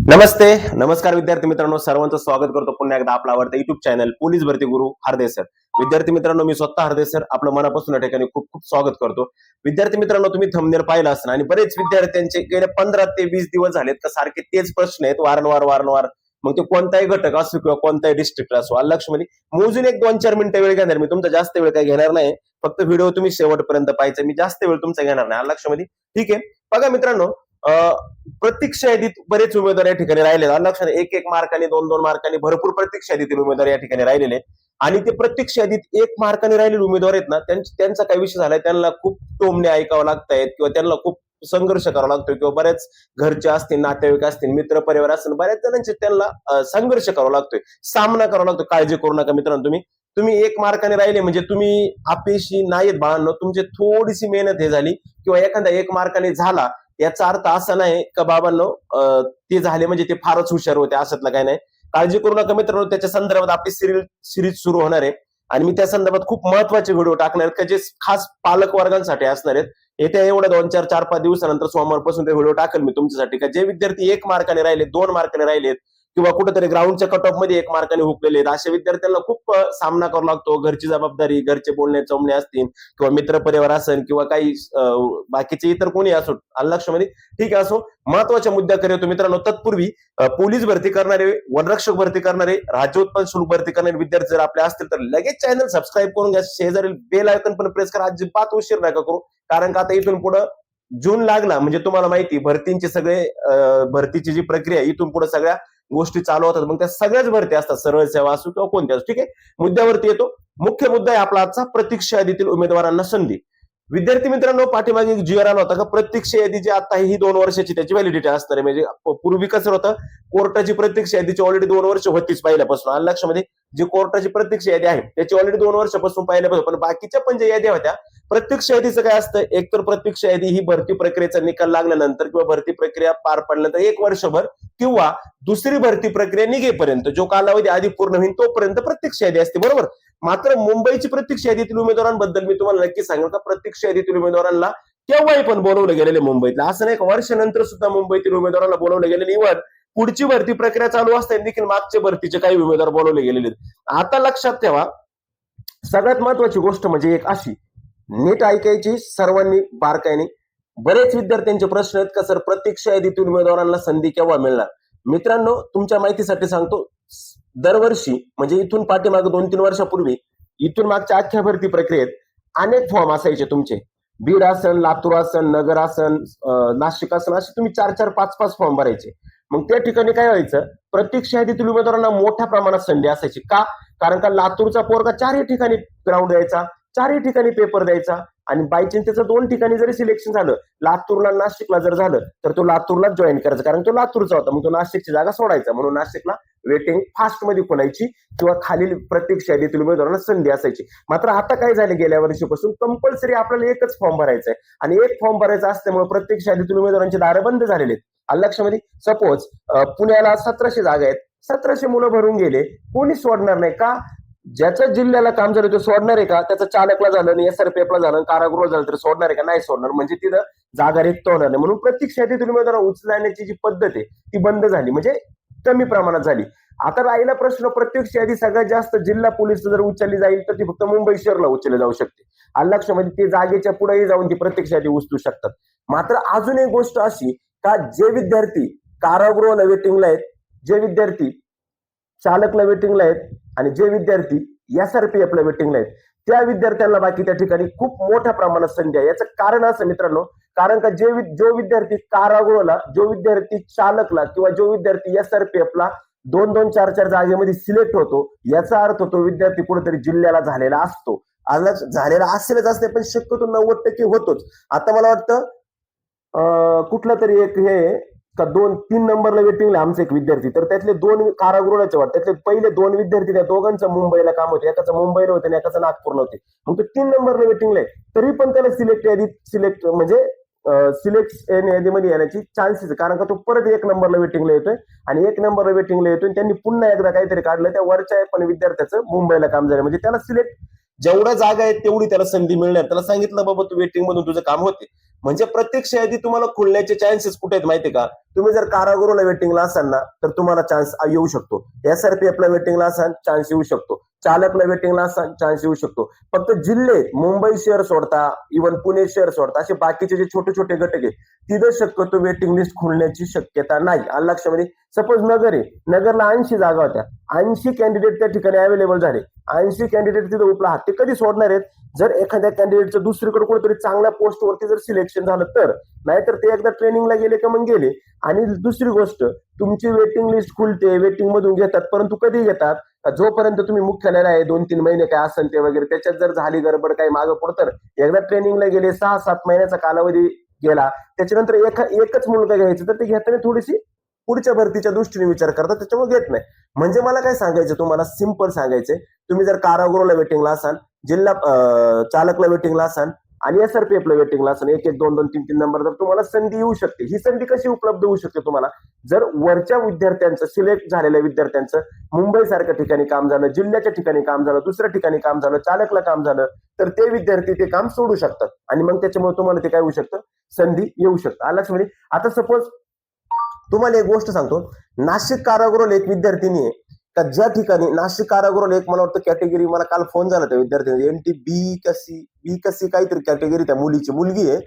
नमस्ते नमस्कार विद्यार्थी मित्रांनो, सर्वांचं स्वागत करतो पुन्हा एकदा आपला आवडता युट्यूब चॅनल पोलीस भरती गुरु हरदे सर. विद्यार्थी मित्रांनो, मी स्वतः हरदे सर आपलं मनापासून या ठिकाणी खूप खूप स्वागत करतो. विद्यार्थी मित्रांनो, तुम्ही थंबनेल पाहिलं असणार आणि बरेच विद्यार्थ्यांचे गेले 15 ते 20 दिवस झालेत का सारखे तेच प्रश्न आहेत वारंवार. मग ते कोणताही घटक असो किंवा कोणताही डिस्ट्रिक्ट असो, लक्ष्मी मोजून एक 2-4 मिनिटं वेळ घेणार. मी तुमचा जास्त वेळ काही घेणार नाही, फक्त व्हिडिओ तुम्ही शेवटपर्यंत पाहायचा. मी जास्त वेळ तुमचा घेणार नाही लक्ष्मी. ठीक आहे, बघा मित्रांनो, प्रतीक्षा यादीत बरेच उमेदवार या ठिकाणी राहिले. लक्षात, एक मार्काने 2-2 मार्काने भरपूर प्रतीक्षा यादीतील उमेदवार या ठिकाणी राहिलेले. आणि ते प्रतीक्षा यादीत 1 मार्काने राहिलेले उमेदवार आहेत ना, त्यांचा काय विषय झालाय, त्यांना खूप टोमणे ऐकावं लागतायत किंवा त्यांना खूप संघर्ष करावा लागतोय किंवा बऱ्याच घरचे असतील, नातेवाईक असतील, मित्र परिवार असतील, बऱ्याच जणांचे त्यांना संघर्ष करावा लागतोय, सामना करावा लागतो. काळजी करू नका मित्रांनो, तुम्ही 1 मार्काने राहिले म्हणजे तुम्ही अपयशी नाहीत बाळांनो. तुमची थोडीशी मेहनत हे झाली किंवा एखादा 1 मार्काने झाला याचा अर्थ असा नाही का बाबांनो ते झाले म्हणजे ते फारच हुशार होते, असतलं काही नाही. काळजी करू नका मित्रांनो, त्याच्या संदर्भात आपली सिरीज सुरू होणार आहे आणि मी त्या संदर्भात खूप महत्वाचे व्हिडिओ टाकणार आहेत का जे खास पालक वर्गांसाठी असणार आहेत. येत्या एवढ्या 4-5 दिवसानंतर सोमवारपासून ते व्हिडिओ टाकेल मी तुमच्यासाठी का जे विद्यार्थी 1 मार्काने राहिले, 2 मार्काने राहिलेत किंवा कुठेतरी ग्राउंडच्या कट ऑफ मध्ये 1 मार्काने हुकलेले आहेत, अशा विद्यार्थ्यांना खूप सामना करावा लागतो. घरची जबाबदारी, घरचे बोलणे चोमणे असतील किंवा मित्र परिवार असेल किंवा काही बाकीचे इतर कोणी असो, लक्षामध्ये ठीक आहे. असो, महत्वाच्या मुद्द्याकडे येतो मित्रांनो. तत्पूर्वी पोलीस भरती करणारे, वनरक्षक भरती करणारे, राज्य उत्पन्न शुल्क भरती करणारे विद्यार्थी जर आपले असतील तर लगेच चॅनल सबस्क्राईब करून घ्या. शेजारील बेल आयकॉन पण प्रेस करा. अजिबात उशीर नका करू, कारण का आता इथून पुढे जून लागला म्हणजे तुम्हाला माहिती भरतींचे सगळे भरतीची जी प्रक्रिया इथून पुढे सगळ्या गोष्टी चालू होतात. मग त्या सगळ्याच भरती असतात, सरळ सेवा असो किंवा कोणत्या असो. ठीक आहे, मुद्द्यावरती येतो. मुख्य मुद्दा आहे आपला आजचा, प्रतीक्षा यादीतील उमेदवारांना संधी. विद्यार्थी मित्रांनो, पाठीमागे एक जीआर आला होता का प्रतीक्षा यादी जी आता ही 2 वर्षाची त्याची व्हॅलिडिटी असणार आहे. म्हणजे पूर्वी कसं होतं, कोर्टाची प्रतीक्षा यादीची ऑलरेडी 2 वर्ष होतीच पहिल्यापासून. लक्षामध्ये जी कोर्टाची प्रतीक्षा यादी आहे त्याची ऑलरेडी 2 वर्षापासून पहिल्यापासून. पण बाकीच्या पण ज्या याद्या होत्या, प्रत्यक्ष यादीचं काय असतं, एकतर प्रत्यक्ष यादी ही भरती प्रक्रियेचा निकाल लागल्यानंतर किंवा भरती प्रक्रिया पार पडल्यानंतर 1 वर्षभर किंवा दुसरी भरती प्रक्रिया निघेपर्यंत जो कालावधी आधी पूर्ण होईल तोपर्यंत प्रत्यक्ष यादी असते, बरोबर. मात्र मुंबईची प्रत्यक्ष यादीतील उमेदवारांबद्दल मी तुम्हाला नक्की सांगेन का प्रत्यक्ष यादीतील उमेदवारांना केव्हाही पण बोलवलं गेलेले मुंबईतला, असं नाही. वर्षानंतर सुद्धा मुंबईतील उमेदवारांना बोलवलं गेलेले. इव्हन पुढची भरती प्रक्रिया चालू असताना देखील मागच्या भरतीचे काही उमेदवार बोलवले गेलेले. आता लक्षात ठेवा, सगळ्यात महत्वाची गोष्ट म्हणजे एक अशी, नीट ऐकायची सर्वांनी बारकाईने. बरेच विद्यार्थ्यांचे प्रश्न आहेत का सर प्रतीक्षा यादीतील उमेदवारांना संधी केव्हा मिळणार. मित्रांनो, तुमच्या माहितीसाठी सांगतो, दरवर्षी म्हणजे इथून पाठीमागे 2-3 वर्षापूर्वी इथून मागच्या अख्ख्या भरती प्रक्रियेत अनेक फॉर्म असायचे तुमचे. बीड असन, लातूर असन, नगर असन, नाशिक असन, असे तुम्ही 4-4, 5-5 फॉर्म भरायचे. मग त्या ठिकाणी काय व्हायचं, प्रतीक्षा यादीतील उमेदवारांना मोठ्या प्रमाणात संधी असायची. का? कारण का लातूरचा पोरगा 4ही ठिकाणी ग्राउंड द्यायचा, 4ही ठिकाणी पेपर द्यायचा आणि बायचान्स त्याचं 2 ठिकाणी जरी सिलेक्शन झालं, लातूरला नाशिकला जर झालं तर तो लातूरला जॉईन करायचा, कारण तो लातूरचा होता. मग तो नाशिकची जागा सोडायचा, म्हणून नाशिकला वेटिंग फास्ट मध्ये खोलायची किंवा खालील प्रत्यक्ष यादीतील उमेदवारांना संधी असायची. मात्र आता काय झालं, गेल्या वर्षीपासून कंपल्सरी आपल्याला 1च फॉर्म भरायचा आहे आणि 1 फॉर्म भरायचा असल्यामुळे प्रत्यक्ष यादीतील उमेदवारांचे दार बंद झालेले आहेत. लक्षामध्ये, सपोज पुण्याला 1700 जागा आहेत, 1700 मुलं भरून गेले, कोणी सोडणार नाही का? ज्याच्या जिल्ह्याला काम झालं तो सोडणार आहे का? त्याचं चालकला झालं आणि SRPF ला झालं, कारागृह झालं तर सोडणार आहे का? नाही सोडणार. म्हणजे तिथं जागा रिक्त होणार नाही. म्हणून प्रत्यक्ष यादीतील उमेदवार उचलण्याची जी पद्धत आहे ती बंद झाली, म्हणजे कमी प्रमाणात झाली. आता राहिला प्रश्न, प्रत्यक्ष यादी सगळ्यात जास्त जिल्हा पोलीस जर उचलली जाईल तर ती फक्त मुंबई शहरला उचलली जाऊ शकते. लक्षामध्ये, ते जागेच्या पुढेही जाऊन ती प्रत्यक्ष यादी उचलू शकतात. मात्र अजून एक गोष्ट अशी का, जे विद्यार्थी कारागृहाला वेटिंगला आहेत, जे विद्यार्थी चालकला वेटिंगला आहेत आणि जे विद्यार्थी SRPF ला वेटिंगला आहेत, त्या विद्यार्थ्यांना बाकी त्या ठिकाणी खूप मोठ्या प्रमाणात संधी आहे. याचं कारण असं मित्रांनो, कारण का जो विद्यार्थी कारागृहाला, जो विद्यार्थी चालकला किंवा जो विद्यार्थी SRPF ला 2-2, 4-4 जागेमध्ये सिलेक्ट होतो, याचा अर्थ तो विद्यार्थी कुठेतरी जिल्ह्याला झालेला असतो. झालेला असेलच असते, पण शक्यतो 90% होतोच. आता मला वाटतं कुठला तरी एक हे का 2-3 नंबरला वेटिंगला आमचा एक विद्यार्थी, तर त्यातले 2 कारागृहाचे वाटत, त्यातले पहिले 2 विद्यार्थी, त्या दोघांचं मुंबईला काम होते, एकाचं मुंबईला होतं आणि एकाचं नागपूरला होते. मग तो 3 नंबरला वेटिंगला आहे, तरी पण त्याला सिलेक्ट यादीमध्ये येण्याची चान्सेस, कारण का तो परत 1 नंबरला वेटिंगला येतोय आणि 1 नंबरला वेटिंगला येतोय. त्यांनी पुन्हा एकदा काहीतरी काढलं, त्या वरच्या पण विद्यार्थ्याचं मुंबईला काम झालं, म्हणजे त्याला सिलेक्ट जेवढ्या जागा आहेत तेवढी त्याला संधी मिळणार. त्याला सांगितलं बाबा तू वेटिंग मधून तुझं काम होते, म्हणजे प्रत्यक्ष यादी तुम्हाला खुलण्याचे चान्सेस कुठे आहेत माहितीये का? तुम्ही जर कारागृहाला वेटिंगला असाल ना तर तुम्हाला चान्स येऊ शकतो. SRPF ला वेटिंगला असाल चान्स येऊ शकतो. चालकला वेटिंगला असाल चान्स येऊ शकतो. फक्त जिल्हे मुंबई शहर सोडता, इव्हन पुणे शहर सोडता, असे बाकीचे जे छोटे छोटे घटक आहे तिथे शक्यतो वेटिंग लिस्ट खुलण्याची शक्यता नाही. आलं लक्षामध्ये? सपोज नगर आहे, नगरला 80 जागा होत्या, 80 कॅन्डिडेट त्या ठिकाणी अवेलेबल झाले, 80 कॅन्डिडेट तिथे उपलब्ध आहेत, ते कधी सोडणार आहेत? जर एखाद्या कॅन्डिडेटचं दुसरीकडे कुठेतरी चांगल्या पोस्टवरती जर सिलेक्शन झालं तर, नाहीतर ते एकदा ट्रेनिंगला गेले का मग गेले. आणि दुसरी गोष्ट, तुमची वेटिंग लिस्ट खुलते, वेटिंग मधून घेतात, परंतु कधी घेतात? जोपर्यंत तुम्ही मुख्यालयाला आहे 2-3 महिने काय असेल ते वगैरे, त्याच्यात जर झाली गडबड काही मागं पुढं तर एकदा ट्रेनिंगला गेले, 6-7 महिन्याचा कालावधी गेला, त्याच्यानंतर एकच मुलगा घ्यायचं तर ते घेताना थोडीशी पुढच्या भरतीच्या दृष्टीने विचार करतात, त्याच्यामुळे घेत नाही. म्हणजे मला काय सांगायचं तुम्हाला, सिंपल सांगायचंय, तुम्ही जर कारागृहाला वेटिंगला असाल, जिल्हा चालकला वेटिंगला असाल आणि SRPF ला वेटिंगला असाल, 1-1, 2-2, 3-3 नंबर, तर तुम्हाला संधी येऊ शकते. ही संधी कशी उपलब्ध होऊ शकते तुम्हाला? जर वरच्या विद्यार्थ्यांचं, सिलेक्ट झालेल्या विद्यार्थ्यांचं मुंबई सारख्या ठिकाणी काम झालं, जिल्ह्याच्या ठिकाणी काम झालं, दुसऱ्या ठिकाणी काम झालं, चालकला काम झालं, तर ते विद्यार्थी ते काम सोडू शकतात आणि मग त्याच्यामुळे तुम्हाला ते काय होऊ शकतं, संधी येऊ शकतं. आलं लक्षामध्ये? आता सपोज तुम्हाला एक गोष्ट सांगतो, नाशिक कारागृहाला एक विद्यार्थिनी आहे का ज्या ठिकाणी नाशिक कारागृहाला एक मला वाटतं कॅटेगरी, मला काल फोन झाला त्या विद्यार्थ्यांनी, NT बी कसी काहीतरी कॅटेगरी त्या मुलगी आहे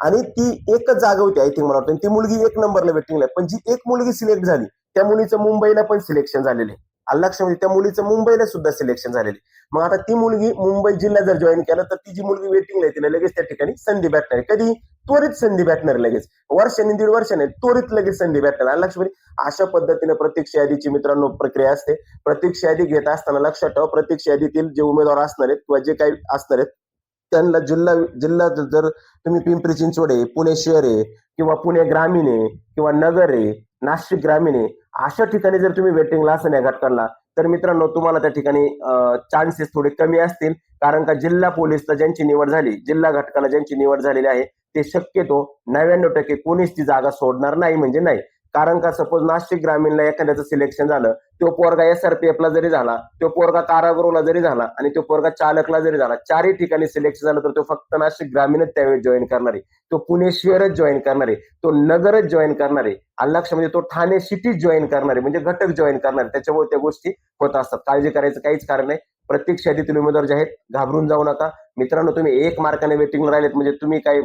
आणि ती एकच जागा होती आय थिंक मला वाटतं, ती मुलगी 1 नंबरला वेटिंगला आहे. पण जी एक मुलगी सिलेक्ट झाली त्या मुलीचं मुंबईला पण सिलेक्शन झालेलं आहे. आलं लक्षामध्ये? त्या मुलीचं मुंबईला सुद्धा सिलेक्शन झालेलं आहे. मग आता ती मुलगी मुंबई जिल्हा जर जॉईन केला तर ती जी मुलगी वेटिंगला आहे तिला लगेच त्या ठिकाणी संधी भेटणार आहे. कधी? त्वरित संधी भेटणार, लगेच वर्षांनी 1.5 वर्षाने त्वरित लगेच संधी भेटणार. आलं लक्षामध्ये? अशा पद्धतीने प्रत्यक्ष यादीची मित्रांनो प्रक्रिया असते. प्रत्यक्ष यादी घेत असताना लक्षात ठेवा, प्रत्यक्ष यादीतील जे उमेदवार असणार आहेत किंवा जे काही असणार आहेत त्यांना जिल्हा जर तुम्ही पिंपरी चिंचवड आहे, पुणे शहर आहे किंवा पुणे ग्रामीण आहे किंवा नगर आहे, नाशिक ग्रामीण आहे, अशा ठिकाणी जर तुम्ही वेटिंगला असाल या घटकांना, तर मित्रांनो तुम्हाला त्या ठिकाणी चान्सेस थोडे कमी असतील. कारण का जिल्हा पोलीसला ज्यांची निवड झाली, जिल्हा घटकाला ज्यांची निवड झालेली आहे, ते शक्यतो 99% कोणीच ती जागा सोडणार नाही म्हणजे नाही. कारण का सपोज नाशिक ग्रामीणला एखाद्याचं सिलेक्शन झालं, तो पोरगा SRPF ला जरी झाला, तो पोरगा कारागृहाला जरी झाला आणि तो पोरगा चालकला जरी झाला, 4ही ठिकाणी सिलेक्शन झालं तर तो फक्त नाशिक ग्रामीणच त्यावेळी जॉईन करणार आहे, तो पुणे शहरच जॉईन करणार आहे, तो नगरच जॉईन करणार आहे. आलं लक्षामध्ये? तो ठाणे सिटीच जॉईन करणार आहे, म्हणजे घटक जॉईन करणार आहे. त्याच्यामुळे त्या गोष्टी होत असतात. काळजी करायचं काहीच कारण नाही. प्रत्येक यादीतील उमेदवार जे आहेत घाबरून जाऊ नका मित्रांनो. तुम्ही 1 मार्काने वेटिंगला राहिलेत म्हणजे तुम्ही काही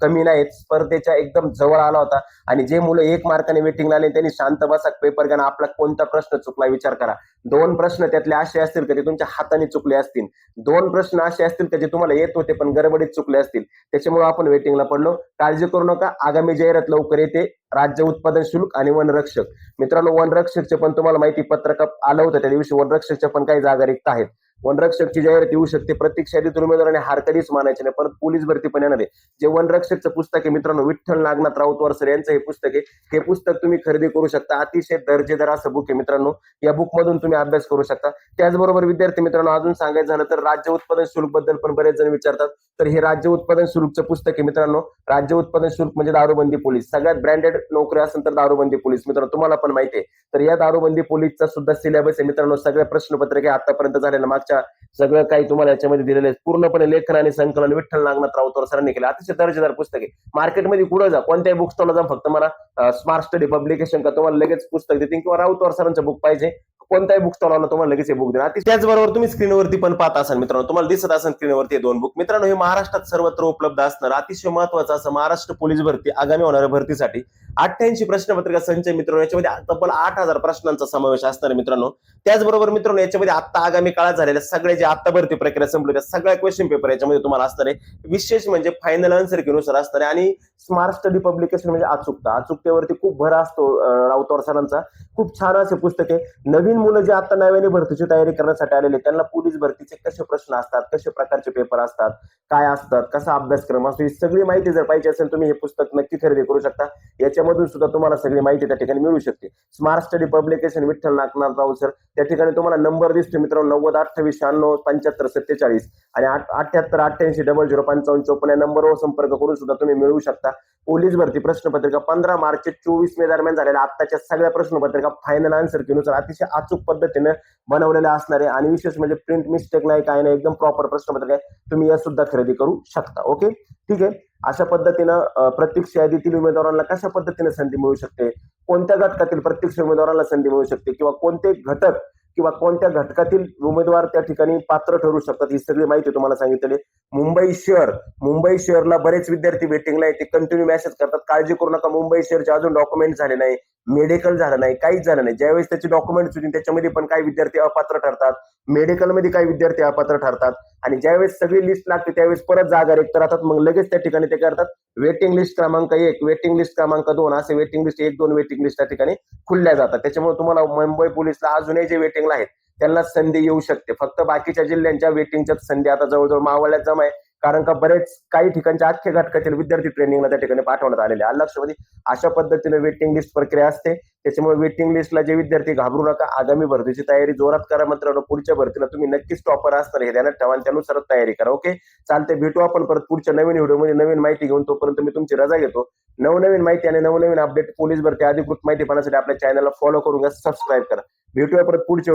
कमी नाहीत, स्पर्धेच्या एकदम जवळ आला होता. आणि जे मुलं 1 मार्काने वेटिंगला आले त्यांनी शांत बसा, पेपर घ्या, आपला कोणता प्रश्न चुकला विचार करा. 2 प्रश्न त्यातले असे असतील का ते तुमच्या हाताने चुकले असतील, 2 प्रश्न असे असतील का जे तुम्हाला येत होते पण गडबडीत चुकले असतील, त्याच्यामुळे आपण वेटिंगला पडलो. काळजी करू नका, आगामी जाहिरात लवकर येते. राज्य उत्पादन शुल्क आणि वनरक्षक मित्रांनो, वनरक्षकचे पण तुम्हाला माहिती पत्रक आलं होतं त्या दिवशी, वनरक्षकच्या पण काही जागा रिक्त आहेत. वनरक्षकची जाहिरात येऊ शकते. प्रत्येक यादीतून उमेदवाराने हार कधीच मानायचे नाही. परत पोलीस भरती पण येणार आहे. जे वनरक्षकचं पुस्तक आहे मित्रांनो, विठ्ठल नागनाथ राऊतवार सर यांचं हे पुस्तक आहे. हे पुस्तक तुम्ही खरेदी करू शकता. अतिशय दर्जेदार असं बुक आहे मित्रांनो. या बुक मधून तुम्ही अभ्यास करू शकता. त्याचबरोबर विद्यार्थी मित्रांनो, अजून सांगायचं झालं तर राज्य उत्पादन शुल्क बद्दल पण बरेच जण विचारतात. तर हे राज्य उत्पादन शुल्कचं पुस्तक आहे मित्रांनो. राज्य उत्पादन शुल्क म्हणजे दारूबंदी पोलीस, सगळ्यात ब्रँडेड नोकरी असेल तर दारूबंदी पोलीस मित्रांनो, तुम्हाला पण माहिती आहे. तर या दारूबंदी पोलीसचा सुद्धा सिलेबस आहे मित्रांनो. सगळे प्रश्नपत्रिका आतापर्यंत झालेलं मागच्या सगळं काही तुम्हाला याच्यामध्ये दिलेलं आहे. पूर्णपणे लेखन आणि संकलन विठ्ठल नागनाथ राऊतवार सरांनी केलं. अतिशय दर्जेदार पुस्तक आहे. मार्केटमध्ये कुठं जा, कोणत्याही बुक स्टॉलला जा, फक्त मला स्मार्ट स्टडी पब्लिकेशन का तुम्हाला लगेच पुस्तक देतील, किंवा राऊतवार सरांचं बुक पाहिजे, कोणताही बुक स्टॉलला तुम्हाला लगेच हे बुक देणार. त्याचबरोबर तुम्ही स्क्रीनवरती पण पाहत असाल मित्रांनो, तुम्हाला दिसत असेल स्क्रीनवरती 2 बुक मित्रांनो. हे महाराष्ट्रात सर्वत्र उपलब्ध असणार अतिशय महत्वाचं असं महाराष्ट्र पोलीस भरती आगामी होणाऱ्या भरतीसाठी 88 प्रश्नपत्रिका संच मित्रांनो. याच्यामध्ये तब्बल 8000 प्रश्नांचा समावेश असणार आहे मित्रांनो. त्याचबरोबर मित्रांनो, याच्यामध्ये आता आगामी काळात झालेल्या सगळे जे आता भरती प्रक्रिया संपली त्या सगळ्या क्वेश्चन पेपर याच्यामध्ये तुम्हाला असणार आहे. विशेष म्हणजे फायनल आन्सर नुसार असणार आहे. आणि स्मार्ट स्टडी पब्लिकेशन म्हणजे अचूकतेवरती खूप भर असतो राऊतवार सरांचा. खूप छान असे पुस्तक आहे. नवीन मुलं जे आता नव्याने भरतीची तयारी करण्यासाठी आलेले त्यांना पोलीस भरतीचे कसे प्रश्न असतात, कसे प्रकारचे पेपर असतात, काय असतात, कसा अभ्यासक्रम असतो, ही सगळी माहिती जर पाहिजे असेल तुम्ही हे पुस्तक नक्की खरेदी करू शकता. याच्यामधून सुद्धा तुम्हाला सगळी माहिती त्या ठिकाणी मिळू शकते. Smart study publication Vitthal Nagnath Raut sir, त्या ठिकाणी तुम्हाला नंबर दिसतो मित्रांनो 90 28 96 75 47 आणि 78 88 00 55 54 या नंबरवर संपर्क करून सुद्धा तुम्ही मिळवू शकता. पोलीस भरती प्रश्नपत्रिका 15 मार्च ते 24 मे दरम्यान झालेल्या आत्ताच्या सगळ्या प्रश्नपत्रिका फायनल आन्सर नुसार अतिशय अचूक पद्धतीने बनवलेल्या असणार आहे. आणि विशेष म्हणजे प्रिंट मिस्टेक नाही, काय नाही, एकदम प्रॉपर प्रश्नपत्रिका आहे. तुम्ही या सुद्धा खरेदी करू शकता. ओके, ठीक आहे. अशा पद्धतीनं प्रत्यक्ष यादीतील उमेदवारांना कशा पद्धतीने संधी मिळू शकते, कोणत्या घटकातील प्रत्यक्ष उमेदवारांना संधी मिळू शकते किंवा कोणते घटक किंवा कोणत्या घटकातील उमेदवार त्या ठिकाणी पात्र ठरू शकतात, ही सगळी माहिती तुम्हाला सांगितलेली. मुंबई शहरला बरेच विद्यार्थी वेटिंगला आहे, ते कंटिन्यू मेसेज करतात, काळजी करू नका, मुंबई शहरचे अजून डॉक्युमेंट झाले नाही, मेडिकल झालं नाही, काहीच झालं नाही. ज्यावेळेस त्याचे डॉक्युमेंट्स होतील त्याच्यामध्ये पण काही विद्यार्थी अपात्र ठरतात, मेडिकलमध्ये काही विद्यार्थी अपात्र ठरतात आणि ज्यावेळेस सगळी लिस्ट लागते त्यावेळेस परत जागा रिक्त राहतात. मग लगेच त्या ठिकाणी ते करतात वेटिंग लिस्ट क्रमांक 1, वेटिंग लिस्ट क्रमांक 2 असे वेटिंग लिस्ट 1-2 वेटिंग लिस्ट त्या ठिकाणी खुलल्या जातात. त्याच्यामुळे तुम्हाला मुंबई पोलीसला अजूनही जे वेटिंगला आहेत त्यांना संधी येऊ शकते. फक्त बाकीच्या जिल्ह्यांच्या वेटिंगच्या संधी आता जवळजवळ मावळ्यात जमा आहे, कारण का बरेच काही ठिकाणच्या अख्ख्या घटकातील विद्यार्थी ट्रेनिंगला त्या ठिकाणी पाठवण्यात आलेले आहे. लक्षामध्ये अशा पद्धतीने वेटिंग लिस्ट प्रक्रिया असते. त्याच्यामुळे वेटिंग लिस्टला जे विद्यार्थी घाबरू नका, आगामी भरतीची तयारी जोरात करा मित्रांनो. पुढच्या भरतीला तुम्ही नक्कीच टॉपर असणार हे ध्यानात ठेवा आणि त्यानुसारच तयारी करा. ओके, चालते, भेटू आपण परत पुढच्या नवीन व्हिडिओमध्ये नवीन माहिती घेऊन. तोपर्यंत मी तुमची रजा घेतो. नवनवीन माहिती आणि नवनवीन अपडेट पोलीस भरती अधिकृत माहिती पाहण्यासाठी आपल्या चॅनलला फॉलो करून घ्या, सबस्क्राईब करा. भेटूया परत पुढच्या